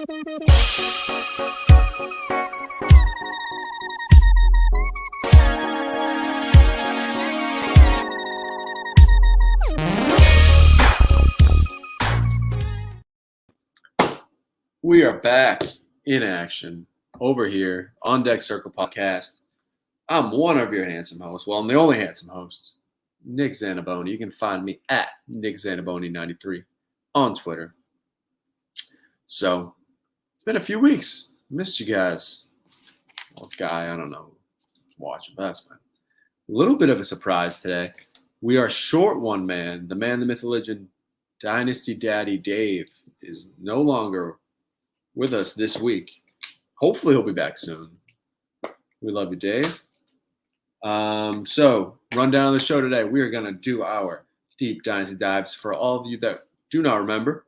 We are back in action over here on Deck Circle Podcast. I'm one of your handsome hosts. Well, I'm the only handsome host, Nick Zanaboni. You can find me at Nick Zanaboni93 on Twitter. So, it's been a few weeks. Missed you guys. Well, guy, I don't know who's watching, but that's fine. A little bit of a surprise today. We are short one man. The man, the myth, the legend, Dynasty Daddy Dave is no longer with us this week. Hopefully he'll be back soon. We love you, Dave. So, rundown of the show today. We are going to do our deep Dynasty dives. For all of you that do not remember,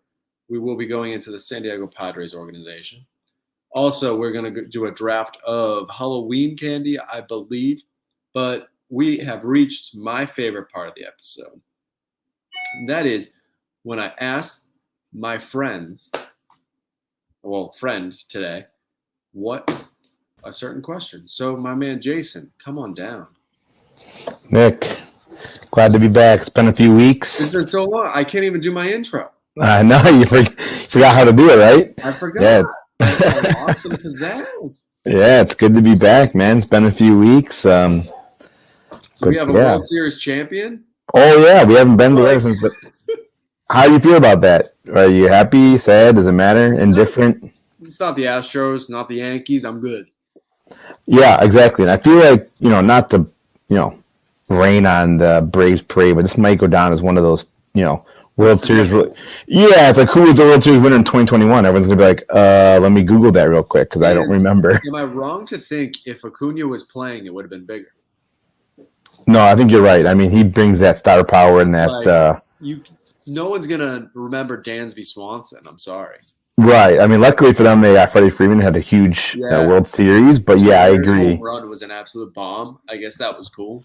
we will be going into the San Diego Padres organization. Also, we're going to do a draft of Halloween candy, I believe. But we have reached my favorite part of the episode. And that is when I asked my friend today, what a certain question. So my man Jason, come on down. Nick, glad to be back. It's been a few weeks. It's been so long. I can't even do my intro. I know, you forgot how to do it, right? I forgot. Yeah. Awesome pizzazz. Yeah, it's good to be back, man. It's been a few weeks. So we have a World Series champion? Oh, yeah. We haven't been there since. How do you feel about that? Are you happy, sad? Does it matter? Indifferent? It's not the Astros, not the Yankees. I'm good. Yeah, exactly. And I feel like, not to, rain on the Braves parade, but this might go down as one of those, World Series. Yeah, it's like, who was the World Series winner in 2021? Everyone's going to be like, let me Google that real quick because I don't remember. Am I wrong to think if Acuna was playing, it would have been bigger? No, I think you're right. I mean, he brings that star power and that. No one's going to remember Dansby Swanson. I'm sorry. Right. I mean, luckily for them, they got Freddie Freeman, had a huge World Series. But I agree. Home run was an absolute bomb. I guess that was cool.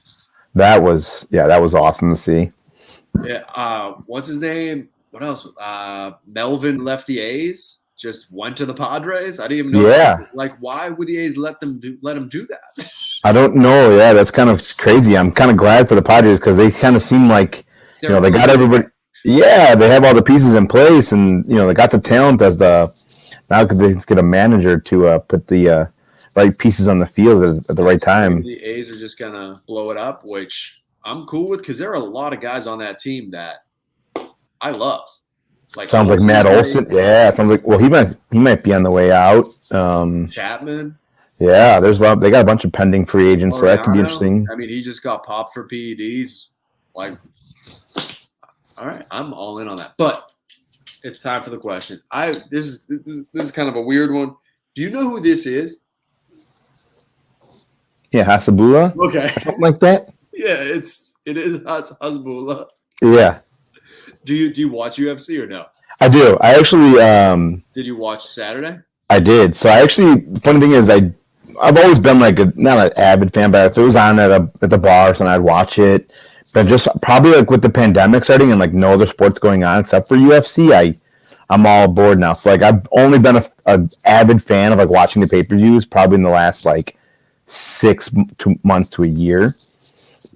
That was awesome to see. Yeah. What's his name? What else? Melvin left the A's. Just went to the Padres. I didn't even know. Yeah. Why would the A's let him do that? I don't know. Yeah, that's kind of crazy. I'm kind of glad for the Padres because they kind of seem like they got everybody. Yeah, they have all the pieces in place, and they got the talent now because they get a manager to put the right pieces on the field at the right time. The A's are just gonna blow it up, which I'm cool with because there are a lot of guys on that team that I love. Sounds like Matt Olson. Yeah, sounds like he might be on the way out. Chapman. Yeah, they got a bunch of pending free agents, so that could be interesting. I mean, he just got popped for PEDs. All right, I'm all in on that. But it's time for the question. This is kind of a weird one. Do you know who this is? Yeah, Hasbulla. Okay, something like that. Yeah, it is Hasbulla. Yeah. Do you watch UFC or no? I do. I actually. Did you watch Saturday? I did. So the funny thing is, I've always been not an avid fan, but if it was on at the bar, so I'd watch it. But just probably with the pandemic starting and no other sports going on except for UFC, I'm all aboard now. So I've only been an avid fan of watching the pay-per-views probably in the last 6 months to a year.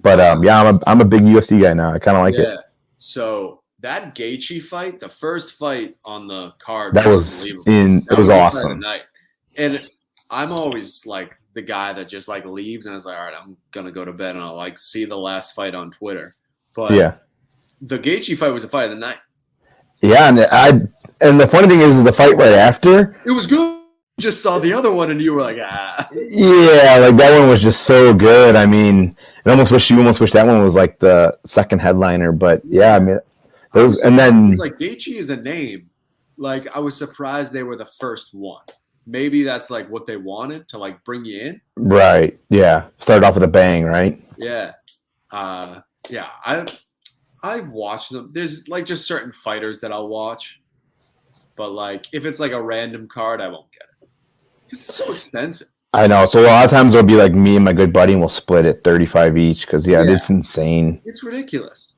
But I'm a big UFC guy now. I kind of like it. So that Gaethje fight, the first fight on the card, that was awesome. And I'm always the guy that just leaves and is all right, I'm gonna go to bed and I'll see the last fight on Twitter. But the Gaethje fight was the fight of the night. Yeah, and the funny thing is the fight right after. It was good. You just saw the other one and you were like, ah. Yeah, that one was just so good. I mean, you almost wish that one was the second headliner. But yeah, I mean, Gaethje is a name. I was surprised they were the first one. Maybe that's what they wanted to bring you in. Right. Yeah. Started off with a bang, right? Yeah. I watch them. There's just certain fighters that I'll watch. But if it's a random card, I won't get it. Because it's so expensive. I know. So a lot of times it'll be me and my good buddy and we'll split it 35 each because it's insane. It's ridiculous.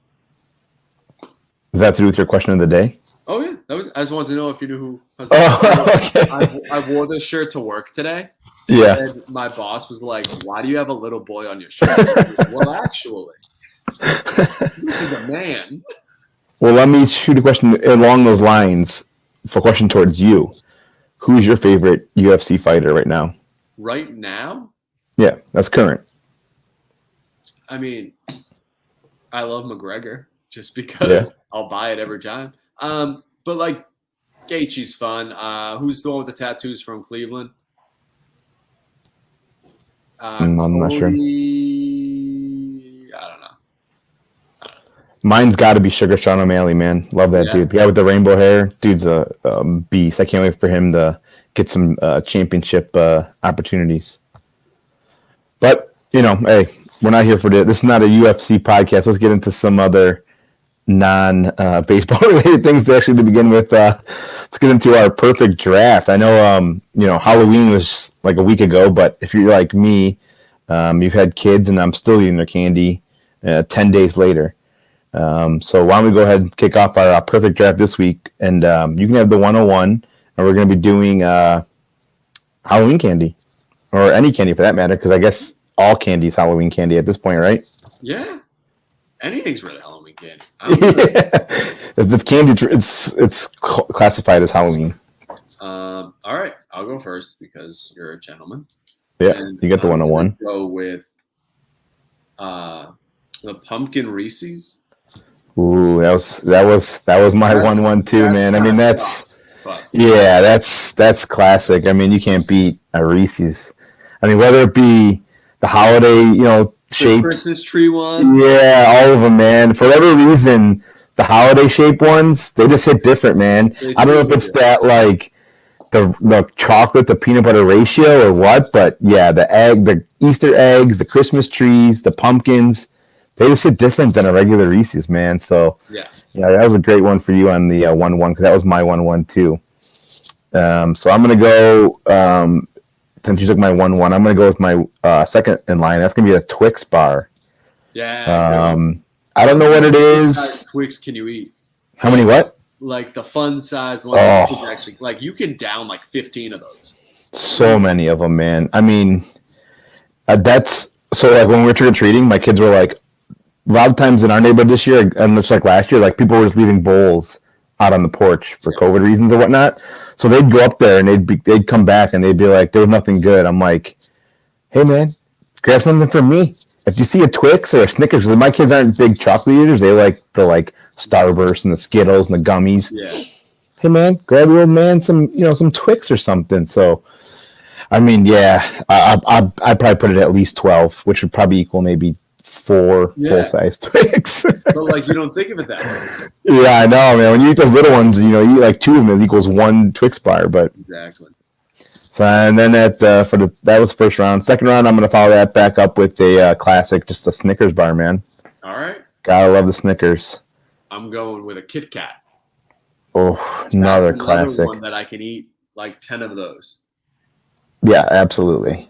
Is that through with your question of the day? Oh yeah. I just wanted to know if you knew who. Oh, okay. I wore this shirt to work today. Yeah. And my boss was like, "Why do you have a little boy on your shirt?" I was like, well, actually, this is a man. Well, let me shoot a question along those lines. For a question towards you, who's your favorite UFC fighter right now? Right now, Yeah, that's current. I mean, I love McGregor just because I'll buy it every time. But like Gaethje's fun. Who's the one with the tattoos from Cleveland? I'm not sure. Cody, I don't know. Mine's got to be Sugar Sean O'Malley, man. Love that dude. The guy with the rainbow hair, dude's a beast. I can't wait for him to get some championship opportunities. But, hey, we're not here for this. This is not a UFC podcast. Let's get into some other non-baseball related things to begin with. Let's get into our perfect draft. I know, Halloween was like a week ago, but if you're like me, you've had kids and I'm still eating their candy 10 days later. So why don't we go ahead and kick off our perfect draft this week, and you can have the 101, and we're going to be doing Halloween candy, or any candy for that matter, because I guess all candy is Halloween candy at this point, right? Yeah, anything's really Halloween candy. If it's candy, it's classified as Halloween. All right, I'll go first because you're a gentleman. Yeah, and you get the 101. Go with the pumpkin Reese's. Ooh, that was my 1-1 too, man. I mean, that's classic. I mean, you can't beat a Reese's. I mean, whether it be the holiday, shapes, the Christmas tree one. Yeah, all of them, man. For whatever reason, the holiday shape ones, they just hit different, man. I don't know if it's that like the chocolate to peanut butter ratio or what, but yeah, the Easter eggs, the Christmas trees, the pumpkins. They just hit different than a regular Reese's, man. So, yeah, that was a great one for you on the 1-1, because that was my 1-1 too. So I'm going to go, since you took my 1-1, I'm going to go with my second in line. That's going to be a Twix bar. Yeah. I don't know what it is. How many Twix can you eat? How many what? Like the fun size one. Oh. Actually, like you can down like 15 of those. So many of them, man. I mean, that's so like when we were trick-or-treating, my kids were like, a lot of times in our neighborhood this year, and just like last year, like people were just leaving bowls out on the porch for COVID reasons or whatnot. So they'd go up there and they'd come back and they'd be like, "There's nothing good." I'm like, "Hey man, grab something for me. If you see a Twix or a Snickers," because my kids aren't big chocolate eaters, they like the Starburst and the Skittles and the gummies. Yeah. Hey man, grab your old man some Twix or something. So, I mean, yeah, I'd probably put it at least 12, which would probably equal maybe 4 full-size Twix. But you don't think of it that way. Yeah, I know, man. When you eat those little ones, you eat like 2 of them, it equals 1 Twix bar. But exactly. So and then that was the first round. Second round, I'm going to follow that back up with a classic, just a Snickers bar, man. All right. Gotta love the Snickers. I'm going with a Kit Kat. Oh, another classic. One that I can eat like 10 of those. Yeah, absolutely.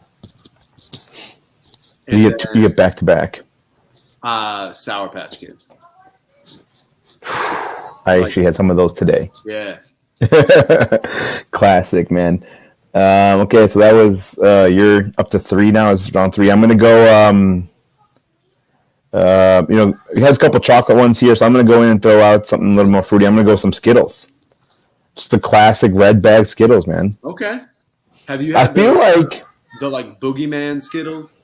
You get back to back. Sour Patch Kids. I actually had some of those today. Yeah. Classic, man. Okay, so that was you're up to 3 now. It's round 3. I'm gonna go. It has a couple chocolate ones here, so I'm gonna go in and throw out something a little more fruity. I'm gonna go with some Skittles. Just the classic red bag Skittles, man. Okay. Have you? Had the Boogeyman Skittles.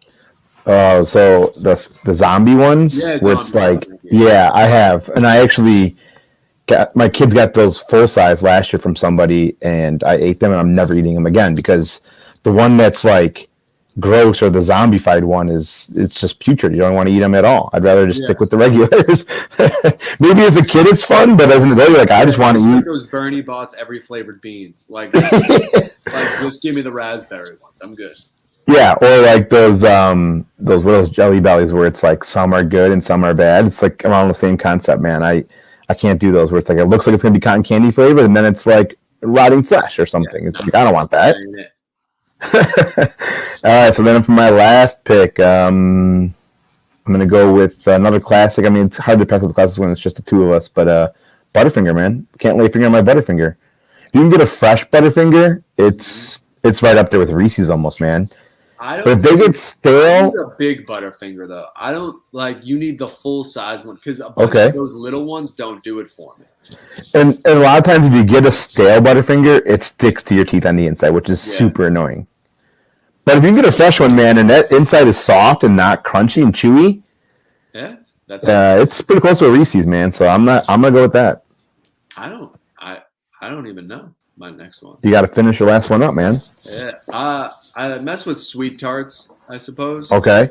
So the zombie ones, where it's like, yeah, I have, and I actually my kids got those full size last year from somebody, and I ate them, and I'm never eating them again because the one that's like gross or the zombified one it's just putrid. You don't want to eat them at all. I'd rather just stick with the regulars. Maybe as a kid it's fun, but as an adult, you're like, I just want to eat those Bernie Bott's every flavored beans. Like just give me the raspberry ones. I'm good. Yeah, or like those Jelly Bellies where it's like some are good and some are bad. It's like around the same concept, man. I can't do those where it's like it looks like it's gonna be cotton candy flavored and then it's like rotting flesh or something. It's like I don't want that. All right, so then for my last pick, I'm gonna go with another classic. I mean, it's hard to pass with the classics when it's just the two of us, but Butterfinger, man. Can't lay finger on my Butterfinger. If you can get a fresh Butterfinger, it's right up there with Reese's almost, man. But if they get I need stale, a big Butterfinger though. I don't like. You need the full size one because a bunch okay. of those little ones don't do it for me. And a lot of times, if you get a stale Butterfinger, it sticks to your teeth on the inside, which is super annoying. But if you can get a fresh one, man, and that inside is soft and not crunchy and chewy, yeah, it's pretty close to a Reese's, man. So I'm gonna go with that. I don't even know my next one. You got to finish your last one up, man. Yeah, I mess with sweet tarts, I suppose. Okay.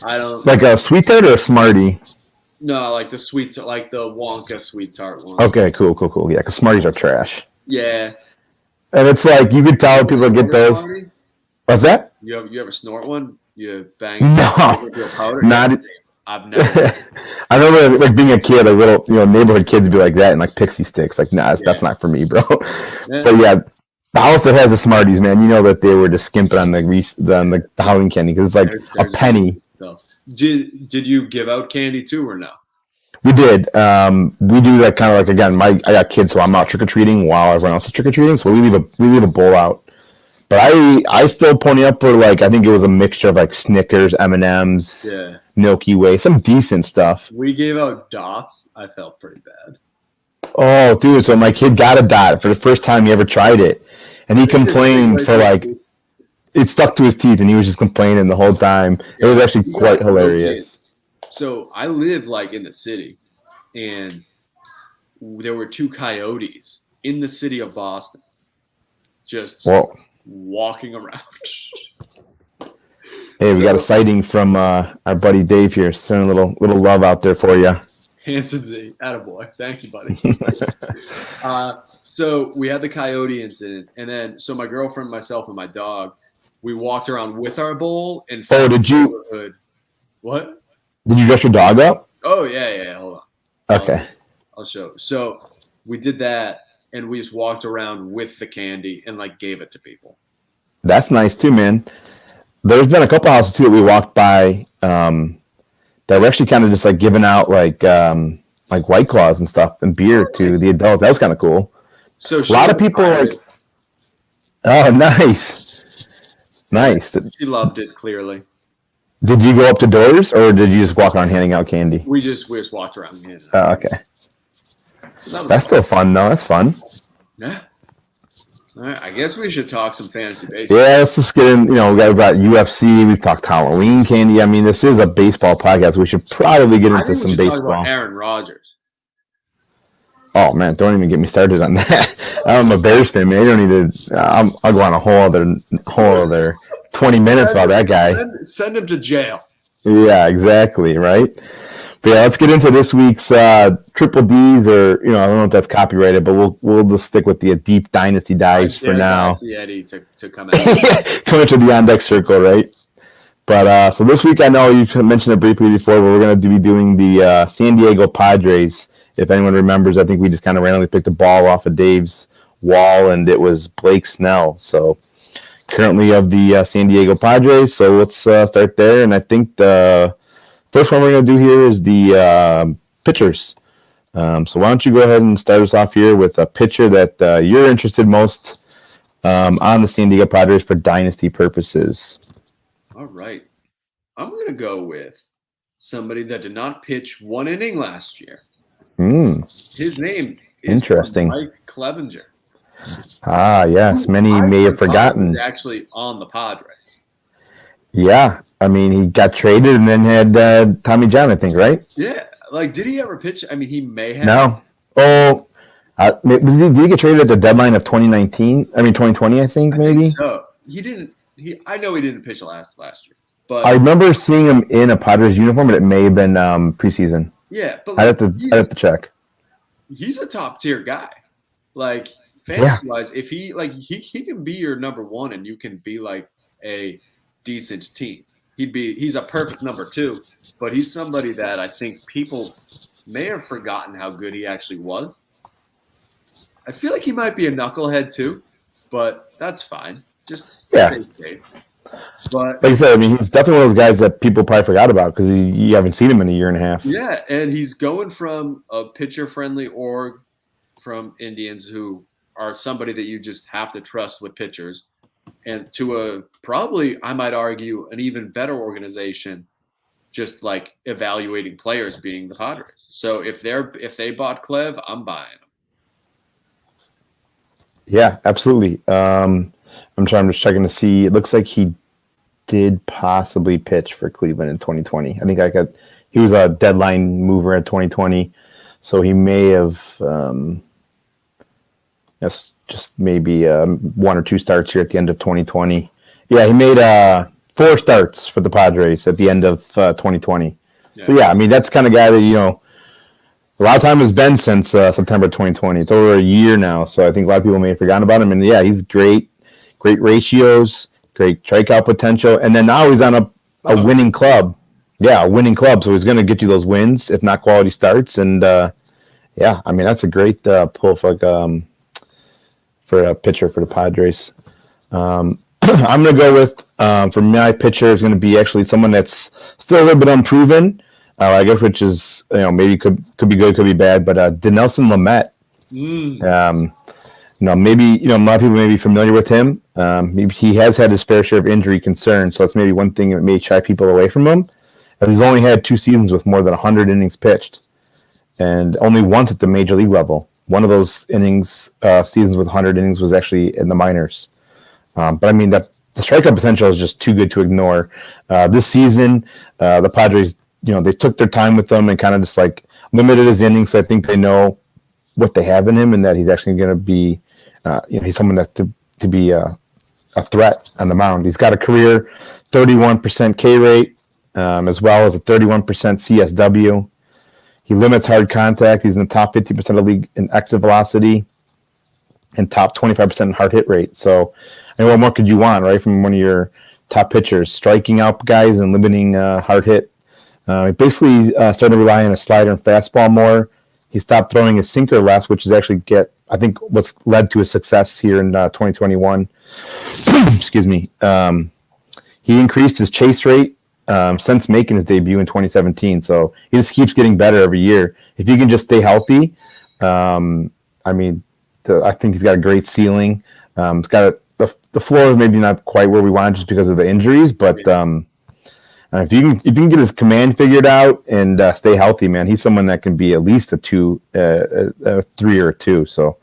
I don't like a sweet tart or a Smartie. No, like the sweet, like the Wonka sweet tart one. Okay, cool. Yeah, because Smarties are trash. Yeah, and it's like you could tell people get those. Smartie? What's that? You ever snort one? You bang? No, with your powder? not. I've never. I remember like being a kid, like little neighborhood kids would be like that and like pixie sticks. Like, nah, that's not for me, bro. Yeah. But yeah, the house that has the Smarties, man, you know that they were just skimping on the Halloween candy because it's like a penny. So, did you give out candy too or no? We did. We do that kind of like, again, I got kids, so I'm out trick or treating while everyone else is trick or treating. So we leave a bowl out. But I still pony up for like, I think it was a mixture of like Snickers, M&Ms, Milky Way, some decent stuff. We gave out dots. I felt pretty bad. Oh, dude! So my kid got a dot for the first time he ever tried it, and he complained for like it stuck to his teeth, and he was just complaining the whole time. It was actually quite hilarious. So I live like in the city, and there were 2 coyotes in the city of Boston, just walking around. Hey, we got a sighting from our buddy Dave here. Sending a little love out there for you. Hanson Z, attaboy. Thank you, buddy. So we had the coyote incident, and then so my girlfriend, myself, and my dog, we walked around with our bowl and. Oh, did you? What? Did you dress your dog up? Oh yeah. Hold on. Okay. I'll show. So we did that, and we just walked around with the candy and like gave it to people. That's nice too, man. There's been a couple houses too that we walked by that were actually kind of just like giving out like White Claws and stuff and beer to the adults. That was kind of cool. So a lot of people like, oh, nice. She loved it. Clearly. Did you go up to doors or did you just walk around handing out candy? We just walked around and handed out. Oh, okay. That's still fun though. That's fun. Yeah. All right, I guess we should talk some fantasy baseball. Yeah, let's just get in. We've got UFC. We've talked Halloween candy. I mean, this is a baseball podcast. We should probably get into some baseball. Talk about Aaron Rodgers. Oh man, don't even get me started on that. I'm a Bears fan, man. You don't need to. I'll go on a whole other 20 minutes about that guy. Send him to jail. Yeah, exactly. Right. But yeah, let's get into this week's Triple D's, or I don't know if that's copyrighted, but we'll just stick with the deep Dynasty Dives for now. Eddie to come out. Come into the on deck circle, right? But so this week, I know you've mentioned it briefly before, but we're going to be doing the San Diego Padres. If anyone remembers, I think we just kind of randomly picked a ball off of Dave's wall, and it was Blake Snell. So currently of the San Diego Padres. So let's start there, and I think the first one we're going to do here is the pitchers. So why don't you go ahead and start us off here with a pitcher that you're interested most on the San Diego Padres for dynasty purposes. All right. I'm going to go with somebody that did not pitch 1 inning last year. His name is Mike Clevenger. Ah, yes. Many may have forgotten. He's actually on the Padres. Yeah. I mean, he got traded and then had Tommy John, I think, right? Yeah. Like, did he ever pitch? I mean, he may have. No. Oh, did he get traded at the deadline of 2019? I mean, 2020, I think, maybe? So he didn't. I know he didn't pitch last year. But I remember seeing him in a Padres uniform, but it may have been preseason. Yeah. But I'd have to check. He's a top-tier guy. Like, fantasy-wise, if he can be your number 1 and you can be like a decent team. He's a perfect number 2, but he's somebody that I think people may have forgotten how good he actually was. I feel like he might be a knucklehead too, but that's fine. Just stay safe. But Like I said, I mean, he's definitely one of those guys that people probably forgot about because you haven't seen him in a year and a half. yeah, and he's going from a pitcher-friendly org from Indians who are somebody that you just have to trust with pitchers, and to a probably, I might argue, an even better organization, just like evaluating players, being the Padres. So if they bought Clev, I'm buying them. Yeah, absolutely. I'm just checking to see. It looks like he did possibly pitch for Cleveland in 2020. I think he was a deadline mover at 2020, so he may have just maybe 1 or 2 starts here at the end of 2020. Yeah, he made 4 starts for the Padres at the end of 2020. Yeah. So yeah, I mean that's the kind of guy that a lot of time has been since September 2020. It's over a year now, so I think a lot of people may have forgotten about him. And yeah, he's great ratios, great strikeout potential, and then now he's on a winning club. Yeah, a winning club, so he's going to get you those wins, if not quality starts. And yeah, I mean that's a great pull for a pitcher for the Padres. I'm going to go with for my pitcher is going to be actually someone that's still a little bit unproven. I guess, which is maybe could be good, could be bad, but Dinelson Lamet. Maybe a lot of people may be familiar with him. Maybe he has had his fair share of injury concerns, so that's maybe one thing that may shy people away from him. As he's only had 2 seasons with more than 100 innings pitched, and only once at the major league level. One of those seasons with 100 innings was actually in the minors. But I mean the strikeout potential is just too good to ignore. This season, the Padres. They took their time with them and kind of just like limited his innings. I think they know what they have in him and that he's actually going to be, he's someone that to be a threat on the mound. He's got a career 31% K rate, as well as a 31% CSW. He limits hard contact. He's in the top 50% of the league in exit velocity and top 25% in hard hit rate. So, what more could you want, right, from one of your top pitchers? Striking out guys and limiting hard hit. He basically started to rely on a slider and fastball more. He stopped throwing his sinker less, which is actually what's led to his success here in 2021. Excuse me. He increased his chase rate since making his debut in 2017. So he just keeps getting better every year. If he can just stay healthy, I think he's got a great ceiling. It's got the floor is maybe not quite where we want just because of the injuries, but if you can get his command figured out and stay healthy, man, he's someone that can be at least a 3 or a 2. So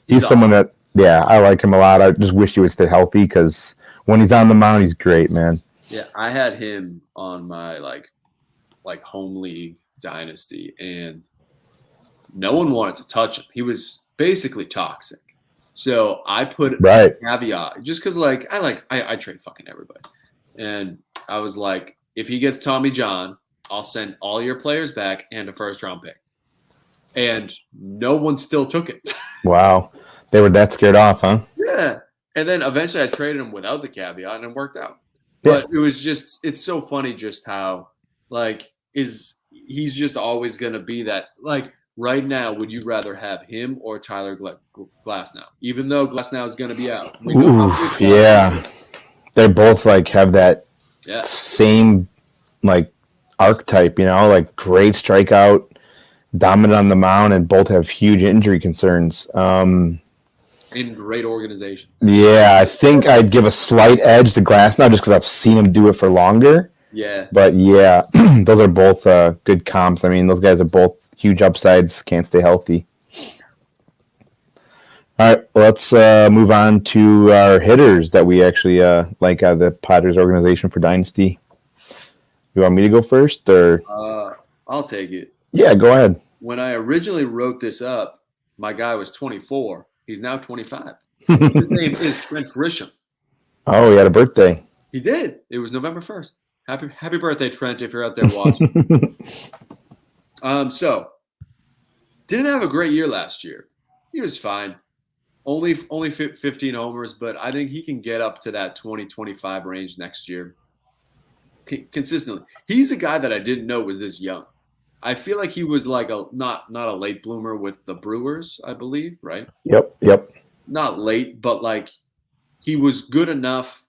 he's someone that, yeah, I like him a lot. I just wish he would stay healthy because when he's on the mound, he's great, man. Yeah, I had him on my like home league dynasty, and no one wanted to touch him. He was basically toxic. So I put a caveat just because I trade fucking everybody, and I was like, if he gets Tommy John, I'll send all your players back and a first-round pick. And no one still took it. Wow. They were that scared off, huh? Yeah. And then eventually I traded him without the caveat, and it worked out. Yeah. But it was just – it's so funny just how, he's just always going to be that – right now, would you rather have him or Tyler Glasnow? Even though Glasnow is going to be out. Yeah. They both, have that – same archetype, great strikeout, dominant on the mound, and both have huge injury concerns. In great organizations. Yeah, I think I'd give a slight edge to Glasnow just because I've seen him do it for longer. Yeah. But yeah, those are both good comps. I mean, those guys are both huge upsides, can't stay healthy. All right, let's move on to our hitters that we actually like out of the Padres organization for Dynasty. You want me to go first, or? I'll take it. Yeah, go ahead. When I originally wrote this up, my guy was 24. He's now 25. His name is Trent Grisham. Oh, he had a birthday. He did. It was November 1st. Happy birthday, Trent, if you're out there watching. So, didn't have a great year last year. He was fine. Only 15 homers, but I think he can get up to that 20-25 range next year consistently. He's a guy that I didn't know was this young. I feel like he was not a late bloomer with the Brewers, I believe, right? Yep. Not late, but he was good enough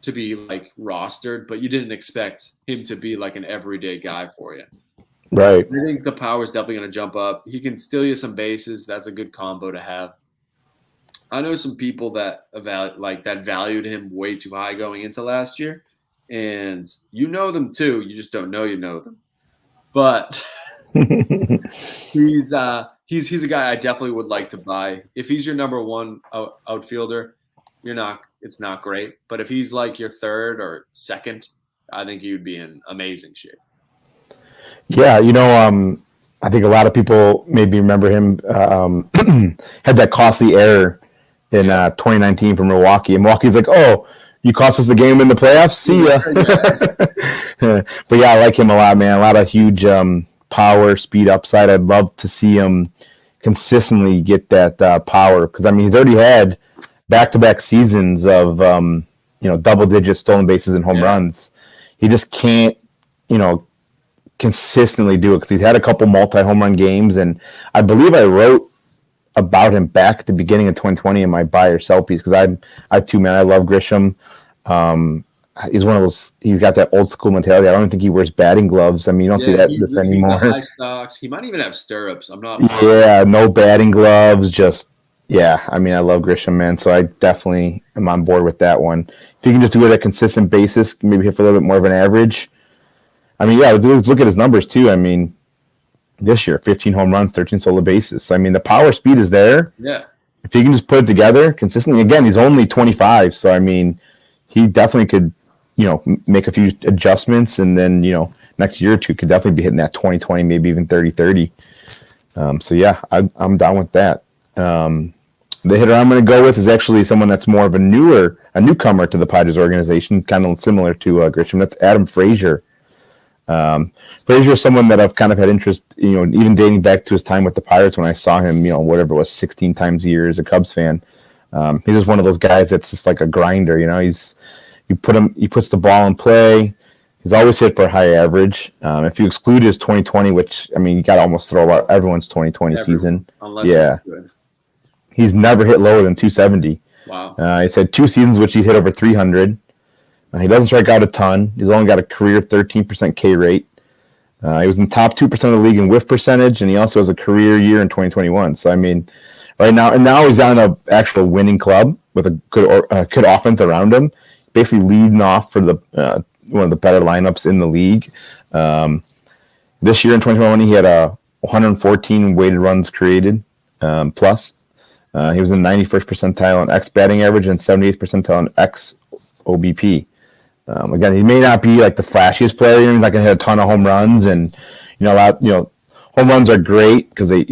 to be like rostered, but you didn't expect him to be like an everyday guy for you. Right. I think the power is definitely going to jump up. He can steal you some bases. That's a good combo to have. I know some people that valued him way too high going into last year, and you know them too. You just don't know you know them. But he's a guy I definitely would like to buy. If he's your number one outfielder, it's not great. But if he's like your third or second, I think he would be in amazing shape. Yeah, I think a lot of people maybe remember him had that costly error in 2019 from Milwaukee. And Milwaukee's like, oh, you cost us the game in the playoffs? See ya. But yeah, I like him a lot, man. A lot of huge power, speed, upside. I'd love to see him consistently get that power because, I mean, he's already had back-to-back seasons of, double-digit stolen bases and home runs. He just can't, consistently do it because he's had a couple multi-home run games. And I believe I wrote about him back at the beginning of 2020 in my buy or sell piece because I too, man, I love Grisham. He's one of those. He's got that old school mentality. I don't think he wears batting gloves. I mean, you don't see this anymore. High stocks. He might even have stirrups. I'm not. Yeah, no batting gloves. Just I mean, I love Grisham, man. So I definitely am on board with that one. If you can just do it at a consistent basis, maybe hit for a little bit more of an average. I mean, let's look at his numbers too. I mean, this year, 15 home runs, 13 stolen bases. So, I mean, the power speed is there. Yeah. If he can just put it together consistently, again, he's only 25. So, I mean, he definitely could, make a few adjustments. And then, next year or two could definitely be hitting that 20-20, maybe even 30-30. So, yeah, I'm down with that. The hitter I'm going to go with is actually someone that's more of a newcomer to the Padres organization, kind of similar to Grisham. That's Adam Frazier. Frazier is someone that I've kind of had interest, even dating back to his time with the Pirates when I saw him, whatever it was, 16 times a year as a Cubs fan. He's just one of those guys that's just like a grinder, he puts the ball in play. He's always hit for a high average. If you exclude his 2020, which, I mean, you got to almost throw out everyone's 2020 season. Unless he's never hit lower than 270. Wow. He's had 2 seasons which he hit over 300. He doesn't strike out a ton. He's only got a career 13% K rate. He was in the top 2% of the league in whiff percentage, and he also has a career year in 2021. So, I mean, right now, and now he's on an actual winning club with a good offense around him, basically leading off for the one of the better lineups in the league. This year in 2021, he had 114 weighted runs created plus. He was in the 91st percentile on X batting average and 78th percentile on X OBP. Again, he may not be like the flashiest player. He's not going to hit a ton of home runs, and home runs are great because they,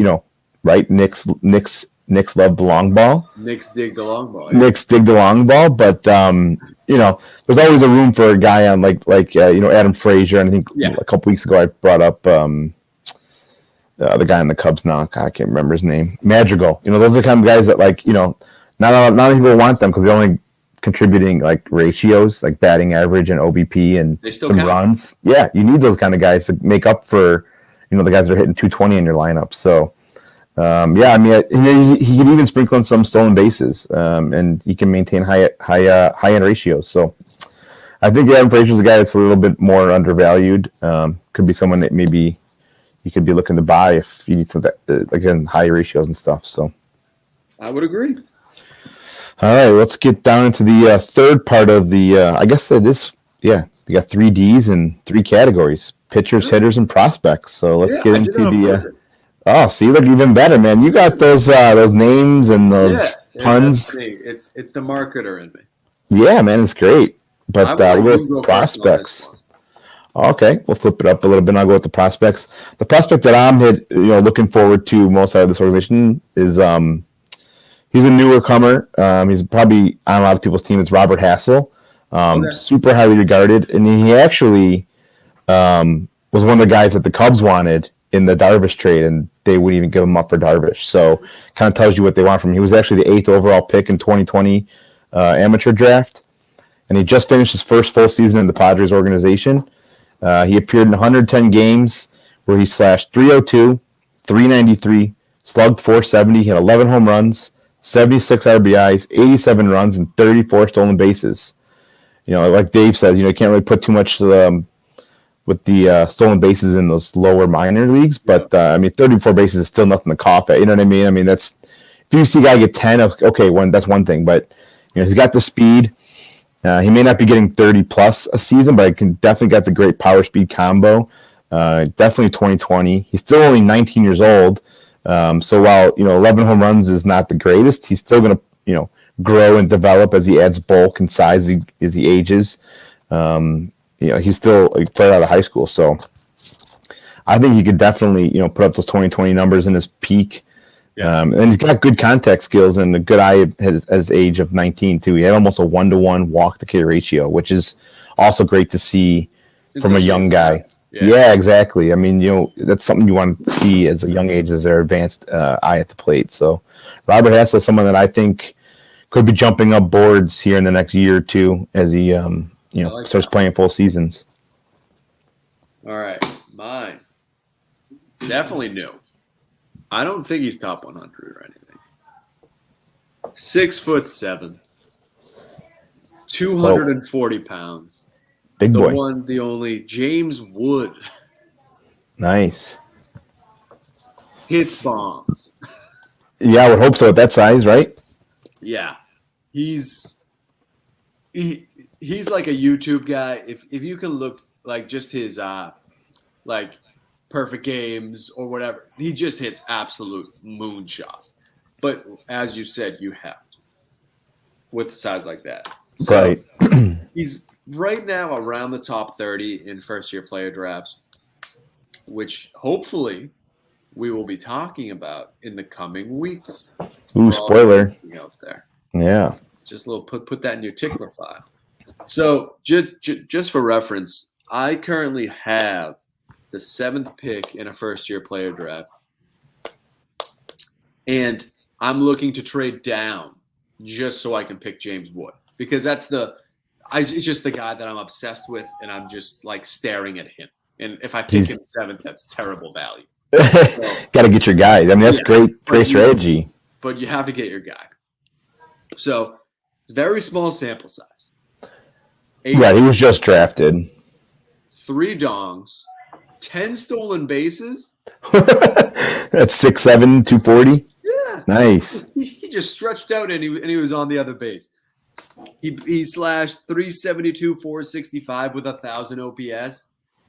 right? Knicks love the long ball. Knicks dig the long ball. Knicks dig the long ball, but there's always a room for a guy on like Adam Frazier. And I think a couple weeks ago I brought up the guy on the Cubs now. I can't remember his name. Madrigal. Those are the kind of guys that not a lot of people want them because they only contributing like ratios like batting average and OBP and some runs. Yeah, you need those kind of guys to make up for the guys that are hitting 220 in your lineup. So I mean, he can even sprinkle in some stolen bases and he can maintain high end ratios. So I think Adam Frazier is a guy that's a little bit more undervalued. Could be someone that maybe you could be looking to buy if you need to again high ratios and stuff. So I would agree. All right, let's get down into the third part of the. I guess that is, you got 3 Ds and 3 categories: pitchers, hitters, and prospects. So let's get into the. Oh, see, look, even better, man. You got those names and those puns. It's the marketer in me. Yeah, man, it's great. But we'll go prospects. Okay, we'll flip it up a little bit. And I'll go with the prospects. The prospect that I'm looking forward to most out of this organization is he's a newer comer. He's probably on a lot of people's team. It's Robert Hassel. Super highly regarded. And he actually was one of the guys that the Cubs wanted in the Darvish trade, and they wouldn't even give him up for Darvish. So kind of tells you what they want from him. He was actually the 8th overall pick in 2020 amateur draft. And he just finished his first full season in the Padres organization. He appeared in 110 games where he slashed 302, 393, slugged 470, hit 11 home runs, 76 RBIs, 87 runs, and 34 stolen bases. like Dave says, you can't really put too much with the stolen bases in those lower minor leagues. But 34 bases is still nothing to cough at. You know what I mean? I mean, that's if you see a guy get 10, okay, that's one thing. But he's got the speed. He may not be getting 30 plus a season, but he can definitely got the great power speed combo. Definitely 2020. He's still only 19 years old. So while 11 home runs is not the greatest, he's still going to grow and develop as he adds bulk and size as he ages. He's still a player out of high school, so I think he could definitely put up those 2020 numbers in his peak. Yeah. And he's got good contact skills and a good eye at his age of 19 too. He had almost a 1-to-1 walk to K ratio, which is also great to see from a young guy. Yeah, exactly. I mean, that's something you want to see as a young age, as their advanced eye at the plate. So Robert Hassel is someone that I think could be jumping up boards here in the next year or two as he starts playing full seasons. All right, mine definitely new. I don't think he's top 100 or anything. 6'7", 240 pounds. Big boy. The one, the only, James Wood. Nice. Hits bombs. Yeah, I would hope so at that size, right? Yeah. He's like a YouTube guy. If you can look like just his like perfect games or whatever, he just hits absolute moonshots. But as you said, you have to with a size like that. So right. He's right now around the top 30 in first-year player drafts, which hopefully we will be talking about in the coming weeks. Ooh, spoiler. Out there. Yeah. Just a little put that in your tickler file. So just for reference, I currently have the 7th pick in a first-year player draft, and I'm looking to trade down just so I can pick James Wood, because it's just the guy that I'm obsessed with, and I'm just like staring at him. And if I pick him 7th, that's terrible value. So, got to get your guy. I mean, that's great strategy. But you have to get your guy. So very small sample size. Yeah, he was just drafted. 3 dongs, 10 stolen bases. That's 6'7", 240. Yeah, nice. He just stretched out and he was on the other base. He slashed 372, 465 with 1,000 OPS.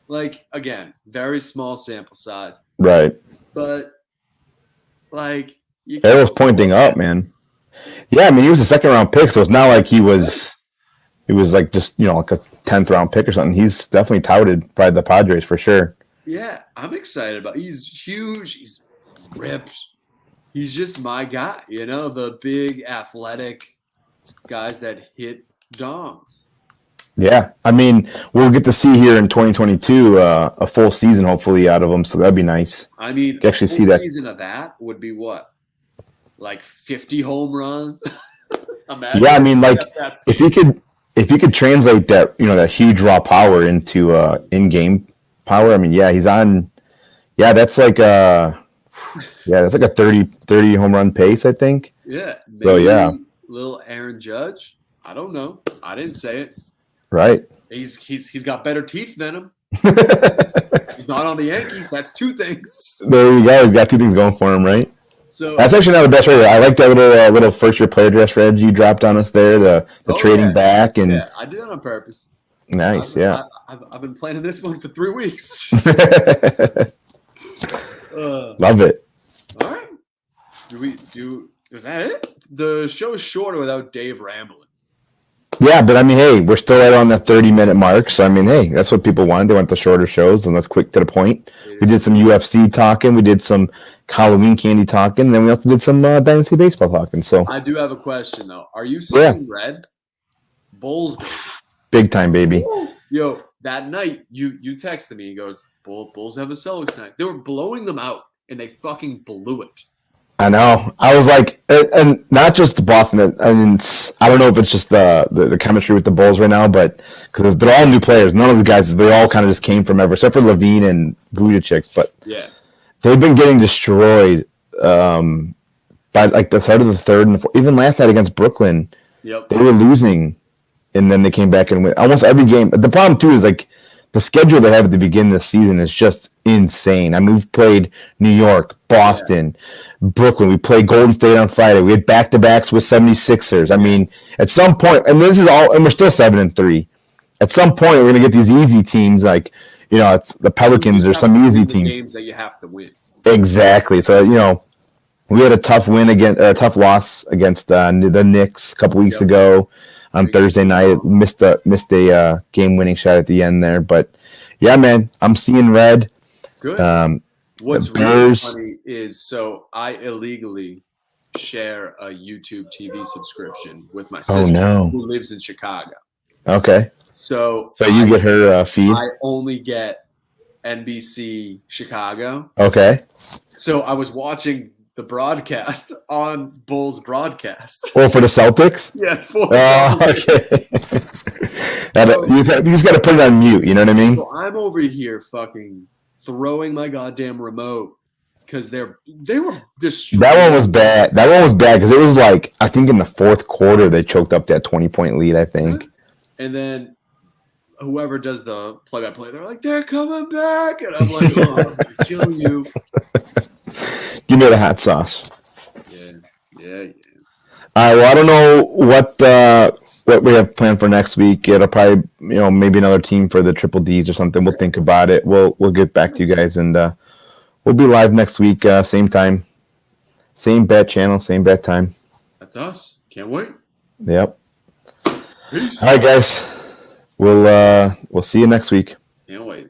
Like, again, very small sample size. Right. But like, arrow's pointing up, man. Yeah, I mean, he was a 2nd round pick, so it's not like he was like just like a 10th round pick or something. He's definitely touted by the Padres for sure. Yeah, I'm excited about. He's huge. He's ripped. He's just my guy. The big athletic guys that hit dongs. Yeah, I mean, we'll get to see here in 2022 a full season hopefully out of him, so that'd be nice. I mean, actually see that season of that would be what, like 50 home runs. Imagine. Yeah, I mean, like if you could translate that that huge raw power into in-game power. I mean, yeah, he's on. Yeah, that's like a 30 home run pace, I think. Yeah. So yeah, little Aaron Judge. I don't know. I didn't say it. Right. He's got better teeth than him. He's not on the Yankees. That's 2 things. There you go. He's got 2 things going for him, right? So that's actually not the best way. I like that little first-year player draft strategy you dropped on us there. The trading back and yeah, I did that on purpose. Nice. I've been planning this one for 3 weeks. Love it. All right. Was that it? The show is shorter without Dave rambling. Yeah, but I mean, hey, we're still right on that 30-minute mark. So, I mean, hey, that's what people want. They want the shorter shows, and that's quick to the point. We did some UFC talking. We did some Halloween candy talking. And then we also did some Dynasty baseball talking. So I do have a question, though. Are you seeing red? Bulls, baby. Big time, baby. Yo, that night, you texted me. He goes, Bulls have a Celtics tonight. They were blowing them out, and they fucking blew it. I know. I was like, and not just Boston. I mean, I don't know if it's just the chemistry with the Bulls right now, but because they're all new players. None of the guys, they all kind of just came from except for Levine and Vujacic. But yeah, they've been getting destroyed by like the start of the 3rd and the 4th. Even last night against Brooklyn, yep, they were losing and then they came back and win almost every game. The problem too is like the schedule they have at the beginning of the season is just insane. I mean, we've played New York, Boston, Brooklyn. We played Golden State on Friday. We had back-to-backs with 76ers. I mean, at some point, and this is all, and we're still 7-3. At some point, we're going to get these easy teams like, it's the Pelicans or some easy teams. Games that you have to win. Exactly. So, we had a tough loss against the Knicks a couple weeks ago on Thursday night. Missed a game-winning shot at the end there. But, yeah, man, I'm seeing red. Good. What's really funny is, so I illegally share a YouTube TV subscription with my sister who lives in Chicago. Okay. So you get her feed? I only get NBC Chicago. Okay. So I was watching the broadcast on Bulls broadcast. Oh, for the Celtics? Yeah. Okay. You just got to put it on mute. You know what I mean? So I'm over here fucking throwing my goddamn remote because they were destroyed. That one was bad. Because it was like, I think in the fourth quarter they choked up that 20-point lead, I think. And then whoever does the play-by-play, they're like, they're coming back. And I'm like, oh, I'm going to kill you. Give me the hot sauce. Yeah. All right, well, I don't know what we have planned for next week. It'll probably, maybe another team for the Triple Ds or something. We'll think about it. We'll get back to you guys, and we'll be live next week, same time, same bat channel, same bat time. That's us. Can't wait. Yep. Peace. All right, guys. We'll see you next week. Can't wait.